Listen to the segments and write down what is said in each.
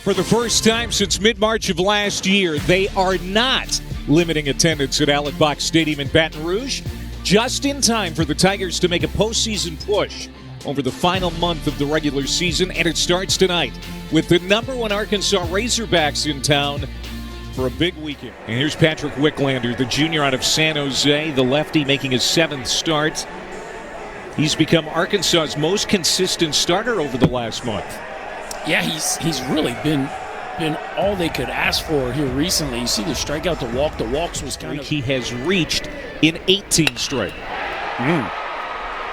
For the first time since mid-March of last year, they are not limiting attendance at Alex Box Stadium in Baton Rouge, just in time for the Tigers to make a postseason push over the final month of the regular season, and it starts tonight with the #1 Arkansas Razorbacks in town for a big weekend. And here's Patrick Wicklander, the junior out of San Jose, the lefty making his 7th start. He's become Arkansas's most consistent starter over the last month. Yeah, he's really been all they could ask for here recently. You see the strikeout to walk. The walks was kind of... He has reached in 18 straight.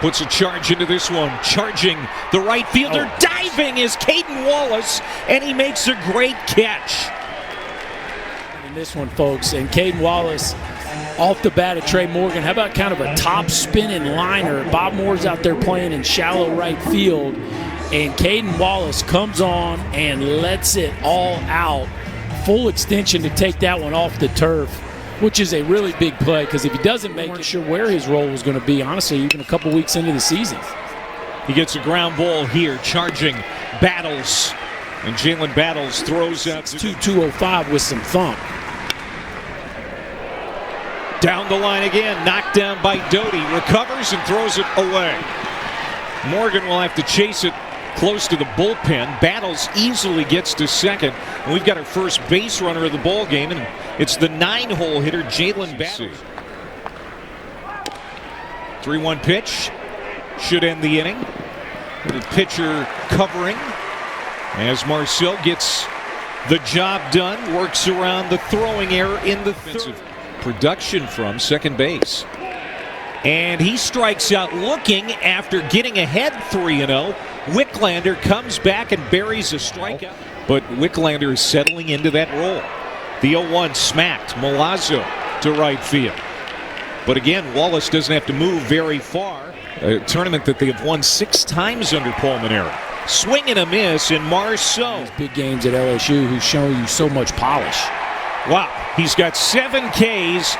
Puts a charge into this one. Charging the right fielder. Diving is Caden Wallace, and he makes a great catch. In this one, folks, and Caden Wallace off the bat at Trey Morgan. How about kind of a top spinning liner? Bob Moore's out there playing in shallow right field. And Caden Wallace comes on and lets it all out. Full extension to take that one off the turf, which is a really big play because if he doesn't make it, sure where his role was going to be, honestly, even a couple weeks into the season. He gets a ground ball here, charging Battles. And Jalen Battles throws out 205 with some thump. Down the line again, knocked down by Doty. Recovers and throws it away. Morgan will have to chase it close to the bullpen. Battles easily gets to second. And we've got our first base runner of the ball game, and it's the 9-hole hitter, Jalen Battles. 3-1 pitch. Should end the inning. The pitcher covering as Marcel gets the job done. Works around the throwing error in the third. Production from second base. And he strikes out looking after getting ahead 3-0. Wicklander comes back and buries a strikeout. But Wicklander is settling into that role. The 0-1 smacked Milazzo to right field. But again, Wallace doesn't have to move very far. A tournament that they have won 6 times under Paul Manera. Swing and a miss, and Marceau. These big games at LSU who's shown you so much polish. Wow, he's got 7 Ks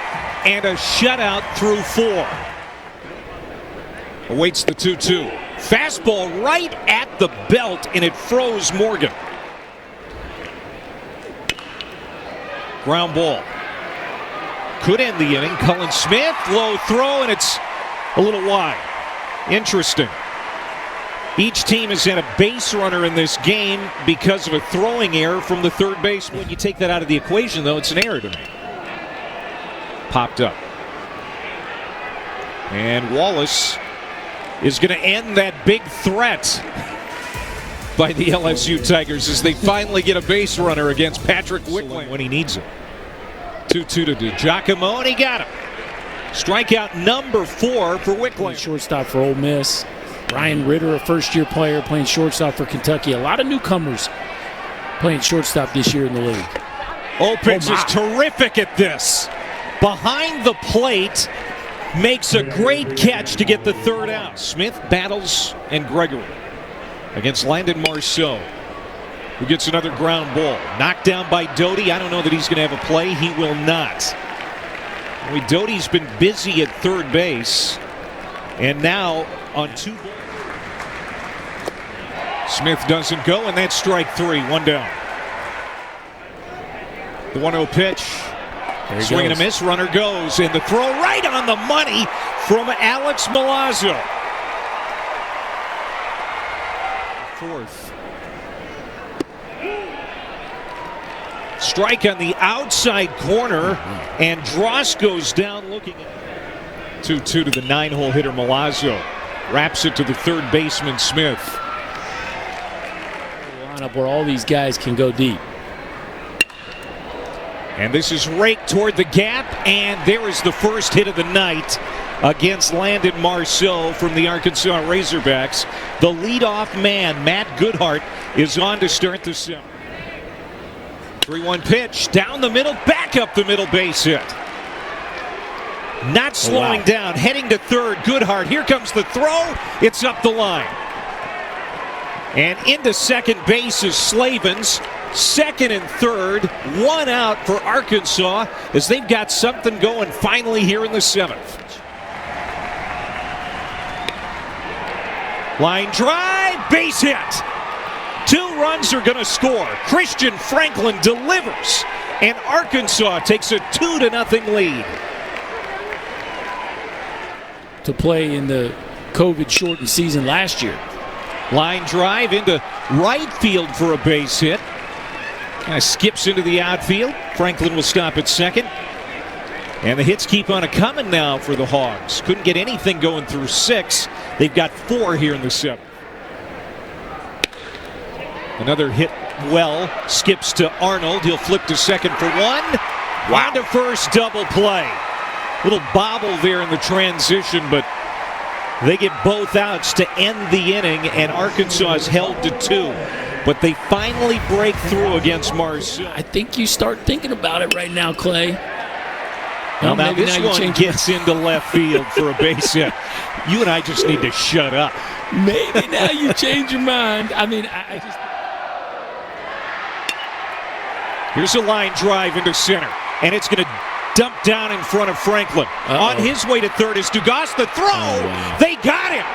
and a shutout through 4. Awaits the 2-2. Fastball right at the belt, and it froze Morgan. Ground ball. Could end the inning. Cullen Smith, low throw, and it's a little wide. Interesting. Each team has had a base runner in this game because of a throwing error from the third baseman. When you take that out of the equation, though, it's an error to me. Popped up. And Wallace is going to end that big threat by the LSU Tigers as they finally get a base runner against Patrick Wicklander when he needs it. 2-2 to Giacomo, and he got him. Strikeout number 4 for Wicklander. Shortstop for Ole Miss. Ryan Ritter, a first-year player, playing shortstop for Kentucky. A lot of newcomers playing shortstop this year in the league. Opitz is terrific at this. Behind the plate, makes a great catch to get the third out. Smith, Battles, and Gregory against Landon Marceau, who gets another ground ball. Knocked down by Doty. I don't know that he's going to have a play. He will not. I mean, Doty's been busy at third base, and now on 2 balls. Smith doesn't go, and that's strike 3. 1 down. The 1-0 pitch. Swing and a miss, runner goes, and the throw right on the money from Alex Milazzo. 4th. Strike on the outside corner, and Dross goes down looking at 2-2 to the 9-hole hitter Milazzo. Wraps it to the third baseman Smith. Lineup where all these guys can go deep. And this is raked toward the gap, and there is the first hit of the night against Landon Marceau from the Arkansas Razorbacks. The leadoff man, Matt Goodhart, is on to start the 7th. 3-1 pitch, down the middle, back up the middle, base hit. Not slowing down, heading to third, Goodhart. Here comes the throw, it's up the line. And into second base is Slavens. Second and third, 1 out for Arkansas as they've got something going finally here in the 7th. Line drive, base hit. 2 runs are going to score. Christian Franklin delivers, and Arkansas takes a 2-0 lead. To play in the COVID-shortened season last year. Line drive into right field for a base hit. Kind of skips into the outfield. Franklin will stop at second. And the hits keep on coming now for the Hogs. Couldn't get anything going through 6. They've got 4 here in the 7th. Another hit well. Skips to Arnold. He'll flip to second for 1. Wow. On to first, double play. Little bobble there in the transition, but they get both outs to end the inning, and Arkansas is held to 2. But they finally break through against Marshall. I think you start thinking about it right now, Clay. Well, now this one gets into left field for a base hit. You and I just need to shut up. Maybe now you change your mind. I mean, I just... Here's a line drive into center, and it's going to dump down in front of Franklin. On his way to third is Dugas. The throw! Oh, wow. They got him!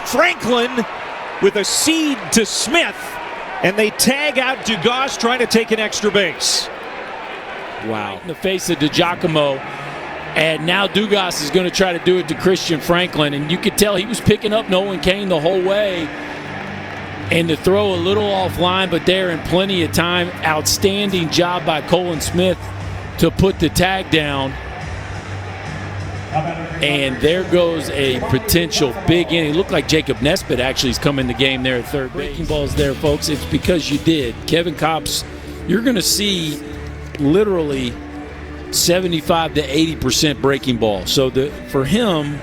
Franklin with a seed to Smith, and they tag out Dugas trying to take an extra base. Wow. In the face of DiGiacomo, and now Dugas is going to try to do it to Christian Franklin, and you could tell he was picking up Nolan Cain the whole way, and to throw a little offline, but there in plenty of time. Outstanding job by Colin Smith to put the tag down, and there goes a potential big inning. It looked like Jacob Nesbitt actually has come in the game there at third base. Breaking balls there, folks. It's because you did. Kevin Kopps, you're going to see literally 75 to 80% breaking ball. So for him,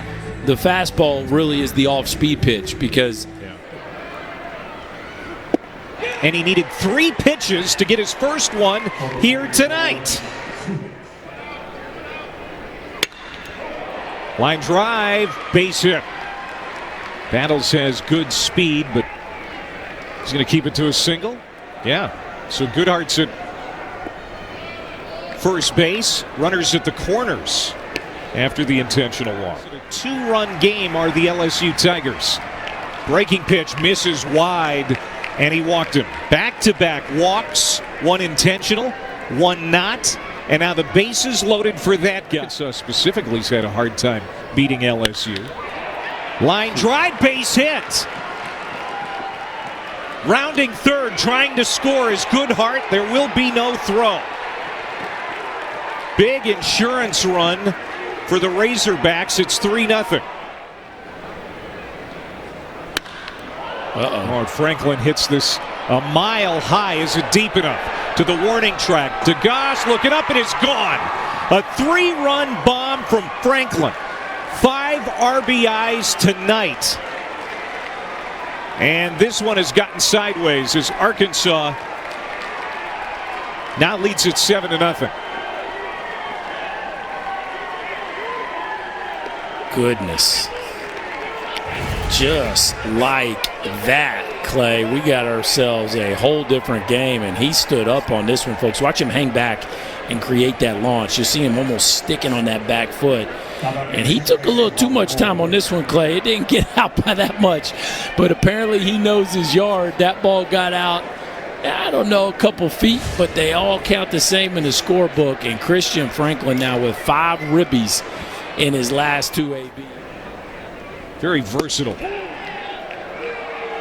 the fastball really is the off-speed pitch because. And he needed 3 pitches to get his first one here tonight. Line drive, base hit. Battles has good speed, but he's going to keep it to a single. Yeah, so Goodhart's at first base. Runners at the corners after the intentional walk. A 2-run game are the LSU Tigers. Breaking pitch misses wide, and he walked him. Back-to-back walks, 1 intentional, 1 not. And now the bases loaded for that guy. Specifically, he's had a hard time beating LSU. Line drive, base hit. Rounding third, trying to score is Goodhart. There will be no throw. Big insurance run for the Razorbacks. It's 3-0. Oh, Franklin hits this a mile high. Is it deep enough? To the warning track. Dugas looking up, and it's gone. A 3-run bomb from Franklin. 5 RBIs tonight. And this one has gotten sideways as Arkansas now leads it 7-0. Goodness. Just like that, Clay, we got ourselves a whole different game, and he stood up on this one, folks. Watch him hang back and create that launch. You see him almost sticking on that back foot, and he took a little too much time on this one, Clay. It didn't get out by that much, but apparently he knows his yard. That ball got out, I don't know, a couple feet, but they all count the same in the scorebook, and Christian Franklin now with 5 ribbies in his last 2 ABs. Very versatile.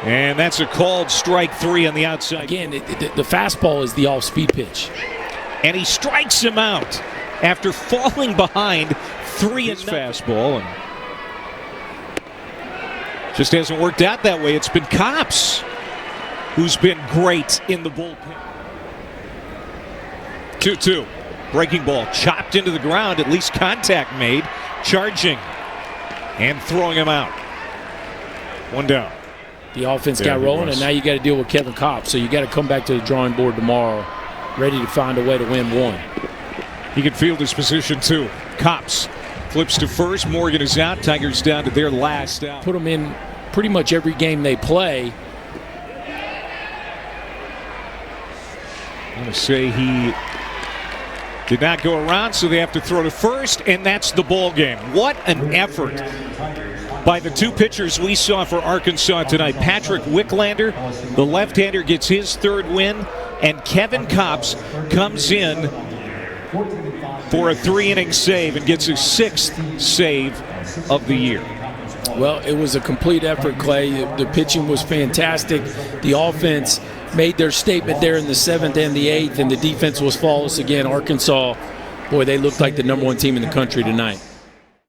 And that's a called strike 3 on the outside. Again, the fastball is the off-speed pitch. And he strikes him out after falling behind 3 in fastball. And just hasn't worked out that way. It's been Kopps who's been great in the bullpen. 2-2. Breaking ball chopped into the ground, at least contact made. Charging and throwing him out. 1 down. The offense got rolling, and now you got to deal with Kevin Kopps. So you got to come back to the drawing board tomorrow, ready to find a way to win 1. He can field his position too. Kopps flips to first. Morgan is out. Tigers down to their last out. Put them in pretty much every game they play. I'm going to say he did not go around, so they have to throw to first, and that's the ball game. What an effort by the two pitchers we saw for Arkansas tonight. Patrick Wicklander, the left-hander, gets his third win, and Kevin Kopps comes in for a 3-inning save and gets his 6th save of the year. Well, it was a complete effort, Clay. The pitching was fantastic. The offense made their statement there in the 7th and the 8th, and the defense was flawless again. Arkansas, boy, they looked like the #1 team in the country tonight.